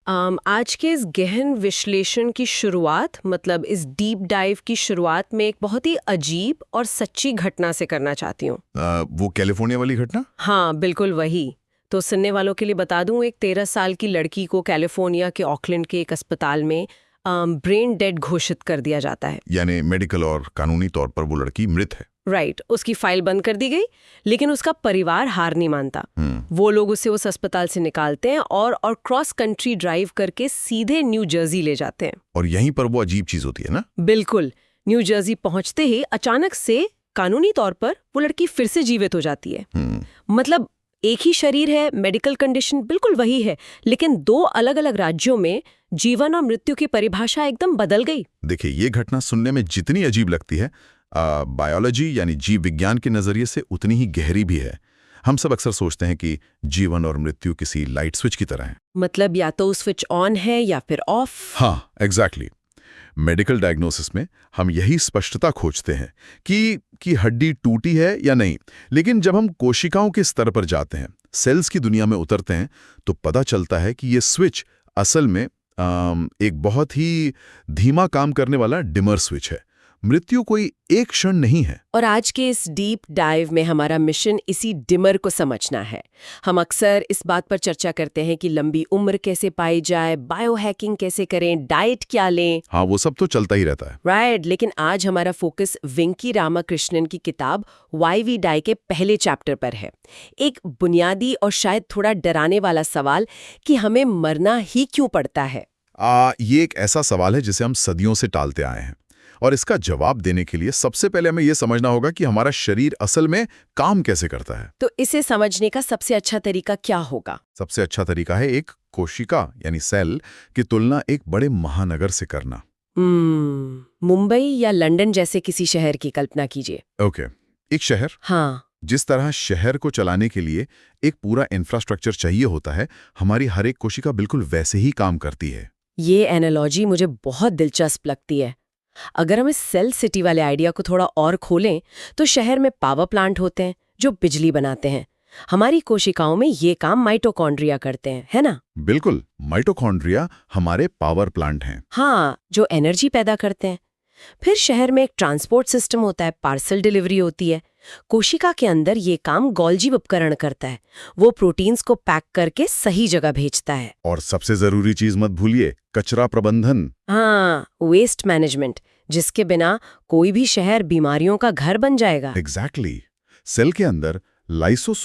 आज के इस गहन विश्लेषण की शुरुआत मतलब इस डीप डाइव की शुरुआत में एक बहुत ही अजीब और सच्ची घटना से करना चाहती हूँ। वो कैलिफोर्निया वाली घटना? हाँ, बिल्कुल वही। तो सुनने वालों के लिए बता दूं, एक 13 साल की लड़की को कैलिफोर्निया के ऑकलैंड के एक अस्पताल में ब्रेन डेड घोषित कर दिया जाता है। यानी मेडिकल और कानूनी तौर पर वो लड़की मृत है। राइट, उसकी फाइल बंद कर दी गई, लेकिन उसका परिवार हार नहीं मानता। वो लोग उसे उस अस्पताल से निकालते हैं और क्रॉस कंट्री ड्राइव करके सीधे न्यू जर्सी ले जाते हैं। और यहीं पर वो अजीब चीज होती है ना? बिल्कुल। न्यू जर्सी पहुंचते ही अचानक से कानूनी तौर पर वो लड़की फिर से जीवित हो जाती है। मतलब एक ही शरीर है, मेडिकल कंडीशन बिल्कुल वही है, लेकिन दो अलग अलग राज्यों में जीवन और मृत्यु की परिभाषा एकदम बदल गई। देखिए, ये घटना सुनने में जितनी अजीब लगती है, बायोलॉजी यानी जीव विज्ञान के नजरिए से उतनी ही गहरी भी है। हम सब अक्सर सोचते हैं कि जीवन और मृत्यु किसी लाइट स्विच की तरह है। मतलब या तो स्विच ऑन है या फिर ऑफ। हाँ, एग्जैक्टली। मेडिकल डायग्नोसिस में हम यही स्पष्टता खोजते हैं कि हड्डी टूटी है या नहीं। लेकिन जब हम कोशिकाओं के स्तर पर जाते हैं, सेल्स की दुनिया में उतरते हैं, तो पता चलता है कि ये स्विच असल में एक बहुत ही धीमा काम करने वाला डिमर स्विच है। मृत्यु कोई एक क्षण नहीं है। और आज के इस डीप डाइव में हमारा मिशन इसी डिमर को समझना है। हम अक्सर इस बात पर चर्चा करते हैं कि लंबी उम्र कैसे पाई जाए, बायोहैकिंग कैसे करें, डाइट क्या लें। हाँ, वो सब तो चलता ही रहता है। राइट, लेकिन आज हमारा फोकस वेंकी रामाकृष्णन की किताब व्हाई वी डाई के पहले चैप्टर पर है। एक बुनियादी और शायद थोड़ा डराने वाला सवाल कि हमें मरना ही क्यों पड़ता है। ये एक ऐसा सवाल है जिसे हम सदियों से टालते आए हैं, और इसका जवाब देने के लिए सबसे पहले हमें यह समझना होगा कि हमारा शरीर असल में काम कैसे करता है। तो इसे समझने का सबसे अच्छा तरीका क्या होगा? सबसे अच्छा तरीका है एक कोशिका यानी सेल की तुलना एक बड़े महानगर से करना। मुंबई या लंदन जैसे किसी शहर की कल्पना कीजिए। ओके, एक शहर। हाँ। जिस तरह शहर को चलाने के लिए एक पूरा इंफ्रास्ट्रक्चर चाहिए होता है, हमारी हर एक कोशिका बिल्कुल वैसे ही काम करती है। ये एनालॉजी मुझे बहुत दिलचस्प लगती है। अगर हम इस सेल सिटी वाले आइडिया को थोड़ा और खोलें, तो शहर में पावर प्लांट होते हैं जो बिजली बनाते हैं। हमारी कोशिकाओं में ये काम माइटोकॉन्ड्रिया करते हैं, है ना? बिल्कुल, माइटोकॉन्ड्रिया हमारे पावर प्लांट हैं। हाँ, जो एनर्जी पैदा करते हैं। फिर शहर में एक ट्रांसपोर्ट सिस्टम होता है, पार्सल डिलीवरी होती है। कोशिका के अंदर ये काम गोल्जी उपकरण करता है। वो प्रोटीन्स को पैक करके सही जगह भेजता है। और सबसे जरूरी चीज मत भूलिए, कचरा प्रबंधन। हाँ, वेस्ट मैनेजमेंट, जिसके बिना कोई भी शहर बीमारियों का घर बन जाएगा। एग्जैक्टली। सेल के अंदर लाइसोसोम